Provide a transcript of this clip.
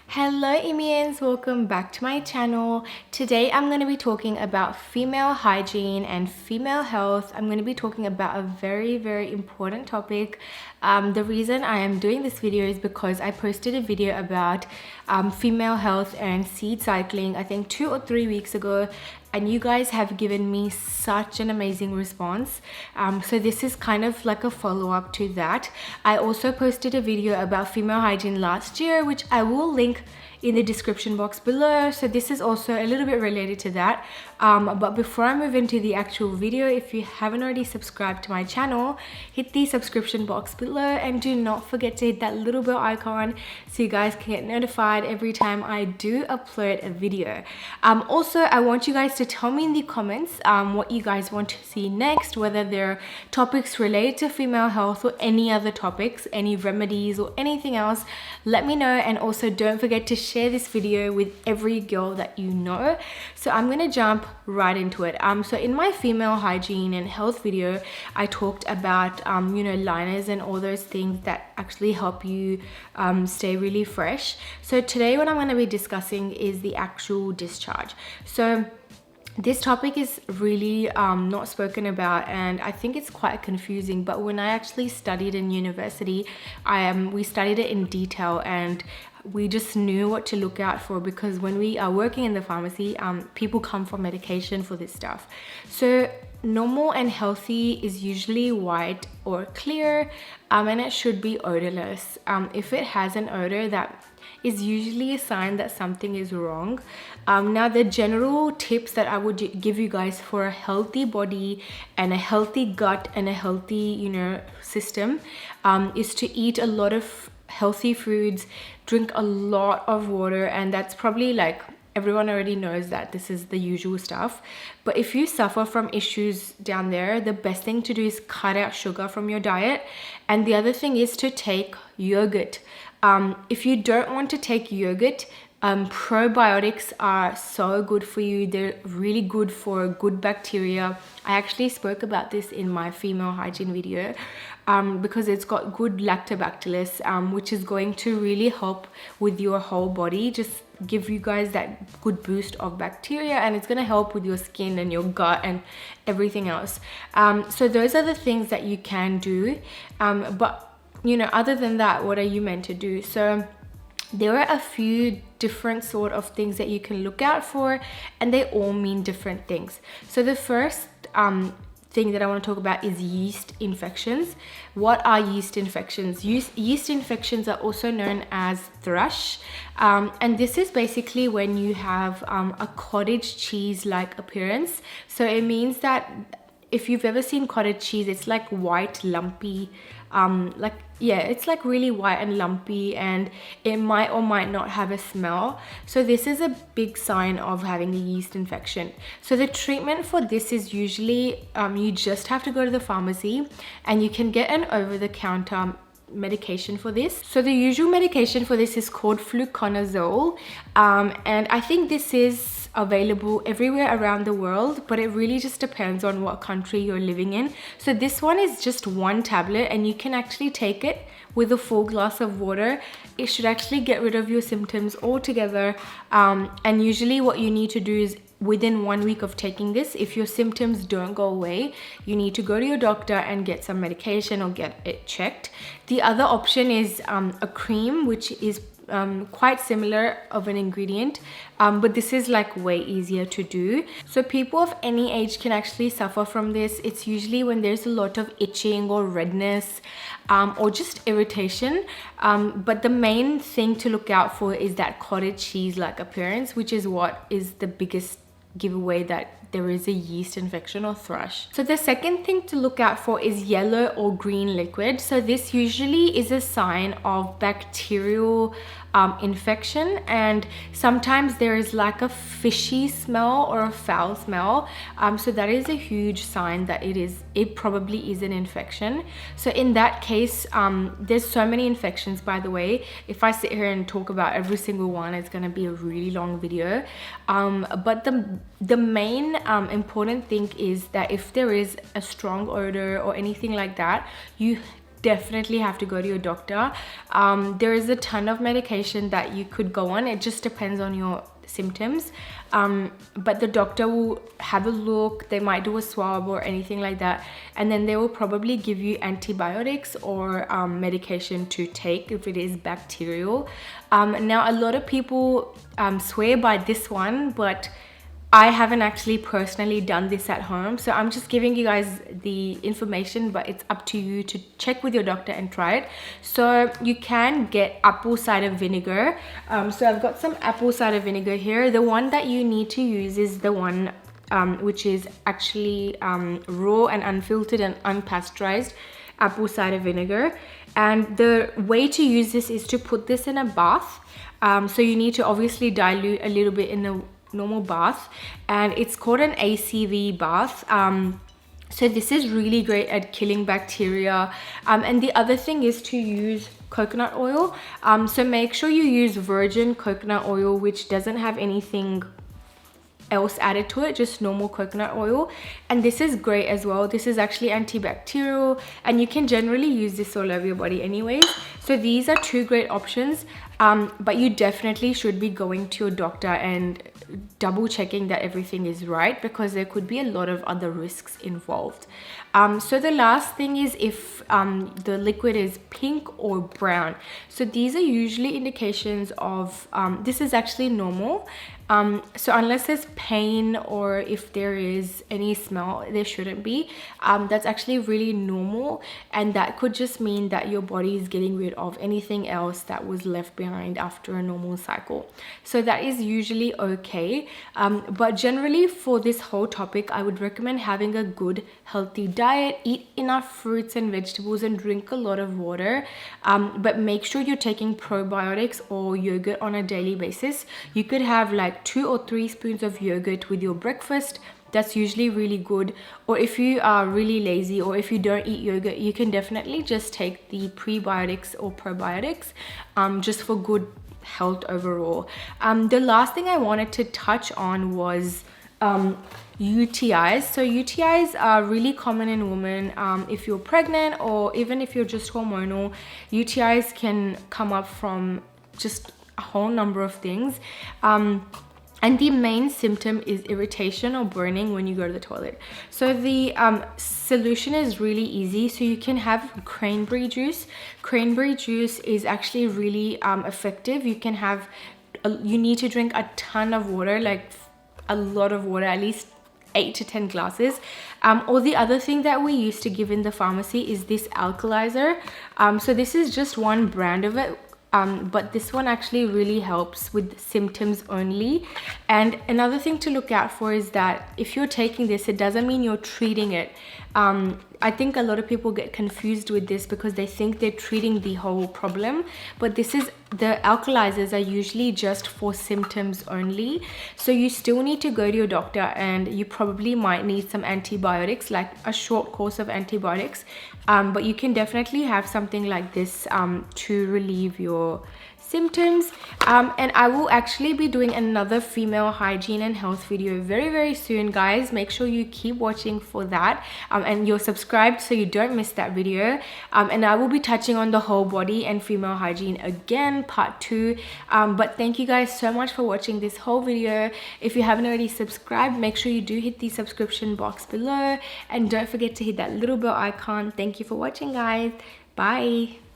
Hello Immians, welcome back to my channel. Today I'm going to be talking about female hygiene and female health. I'm going to be talking about a very important topic. The reason I am doing this video is because I posted a video about female health and seed cycling, I think 2 or 3 weeks ago, and you guys have given me such an amazing response. So this is kind of like a follow-up to that. I also posted a video about female hygiene last year, which I will link in the description box below. So this is also a little bit related to that. But before I move into the actual video, if you haven't already subscribed to my channel, hit the subscription box below and do not forget to hit that little bell icon so you guys can get notified every time I do upload a video. Also, I want you guys to tell me in the comments what you guys want to see next, whether they're topics related to female health or any other topics, any remedies or anything else. Let me know, and also don't forget to share this video with every girl that you know. So I'm gonna jump right into it. So in my female hygiene and health video, I talked about you know, liners and all those things that actually help you stay really fresh. So today what I'm going to be discussing is the actual discharge. So this topic is really not spoken about, and I think it's quite confusing, but when I actually studied in university, we studied it in detail, and we just knew what to look out for, because when we are working in the pharmacy, people come for medication for this stuff. So normal and healthy is usually white or clear, and it should be odorless. If it has an odor, that is usually a sign that something is wrong. Now the general tips that I would give you guys for a healthy body and a healthy gut and a healthy, you know, system is to eat a lot of healthy foods, drink a lot of water, and that's probably like everyone already knows that this is the usual stuff. But if you suffer from issues down there, the best thing to do is cut out sugar from your diet. And the other thing is to take yogurt. If you don't want to take yogurt, probiotics are so good for you. They're really good for good bacteria. I actually spoke about this in my female hygiene video, because it's got good lactobacillus, which is going to really help with your whole body, just give you guys that good boost of bacteria, and it's going to help with your skin and your gut and everything else. So those are the things that you can do, but you know, other than that, what are you meant to do? So there are a few different sort of things that you can look out for, and they all mean different things. So the first thing that I want to talk about is yeast infections. What are yeast infections? Yeast infections are also known as thrush, and this is basically when you have a cottage cheese like appearance. So it means that if you've ever seen cottage cheese, it's like white, lumpy, it's like really white and lumpy, and it might or might not have a smell. So this is a big sign of having a yeast infection. So the treatment for this is usually you just have to go to the pharmacy, and you can get an over-the-counter medication for this. So the usual medication for this is called fluconazole, and I think this is available everywhere around the world, but it really just depends on what country you're living in. So this one is just 1 tablet, and you can actually take it with a full glass of water. It should actually get rid of your symptoms altogether, and usually what you need to do is within 1 week of taking this, if your symptoms don't go away, you need to go to your doctor and get some medication or get it checked. The other option is a cream, which is quite similar of an ingredient, but this is like way easier to do. So people of any age can actually suffer from this. It's usually when there's a lot of itching or redness, or just irritation, but the main thing to look out for is that cottage cheese like appearance, which is what is the biggest giveaway that there is a yeast infection or thrush. So the second thing to look out for is yellow or green liquid. So this usually is a sign of bacterial infection, and sometimes there is like a fishy smell or a foul smell. So that is a huge sign that it probably is an infection. So in that case, there's so many infections, by the way. If I sit here and talk about every single one, it's going to be a really long video. But the main important thing is that if there is a strong odor or anything like that, you definitely have to go to your doctor. There is a ton of medication that you could go on. It just depends on your symptoms, but the doctor will have a look. They might do a swab or anything like that, and then they will probably give you antibiotics or medication to take if it is bacterial. Now a lot of people swear by this one, but I haven't actually personally done this at home, so I'm just giving you guys the information, but it's up to you to check with your doctor and try it. So you can get apple cider vinegar. So I've got some apple cider vinegar here. The one that you need to use is the one which is actually raw and unfiltered and unpasteurized apple cider vinegar. And the way to use this is to put this in a bath. So you need to obviously dilute a little bit in the normal bath, and it's called an ACV bath. So this is really great at killing bacteria. And the other thing is to use coconut oil. So make sure you use virgin coconut oil, which doesn't have anything else added to it, just normal coconut oil. And this is great as well. This is actually antibacterial, and you can generally use this all over your body anyways. So these are two great options, but you definitely should be going to your doctor and double checking that everything is right, because there could be a lot of other risks involved. So the last thing is if the liquid is pink or brown. So these are usually indications of this is actually normal. So unless there's pain or if there is any smell, there shouldn't be. That's actually really normal, and that could just mean that your body is getting rid of anything else that was left behind after a normal cycle. So that is usually okay. But generally for this whole topic, I would recommend having a good healthy diet, eat enough fruits and vegetables, and drink a lot of water. But make sure you're taking probiotics or yogurt on a daily basis. You could have like 2 or 3 spoons of yogurt with your breakfast. That's usually really good. Or if you are really lazy, or if you don't eat yogurt, you can definitely just take the prebiotics or probiotics, just for good health overall. The last thing I wanted to touch on was UTIs. So UTIs are really common in women. If you're pregnant or even if you're just hormonal, UTIs can come up from just a whole number of things. And the main symptom is irritation or burning when you go to the toilet. So the solution is really easy. So you can have cranberry juice. Cranberry juice is actually really effective. You can have, you need to drink a ton of water, like a lot of water, at least 8 to 10 glasses. Or the other thing that we used to give in the pharmacy is this alkalizer. So this is just one brand of it. But this one actually really helps with symptoms only. And another thing to look out for is that if you're taking this, it doesn't mean you're treating it. I think a lot of people get confused with this because they think they're treating the whole problem, but this is, the alkalizers are usually just for symptoms only. So you still need to go to your doctor, and you probably might need some antibiotics, like a short course of antibiotics. But you can definitely have something like this to relieve your symptoms. And I will actually be doing another female hygiene and health video very soon, guys. Make sure you keep watching for that, and you're subscribed so you don't miss that video. And I will be touching on the whole body and female hygiene again, part 2. But thank you guys so much for watching this whole video. If you haven't already subscribed, make sure you do hit the subscription box below, and don't forget to hit that little bell icon. Thank you for watching, guys. Bye.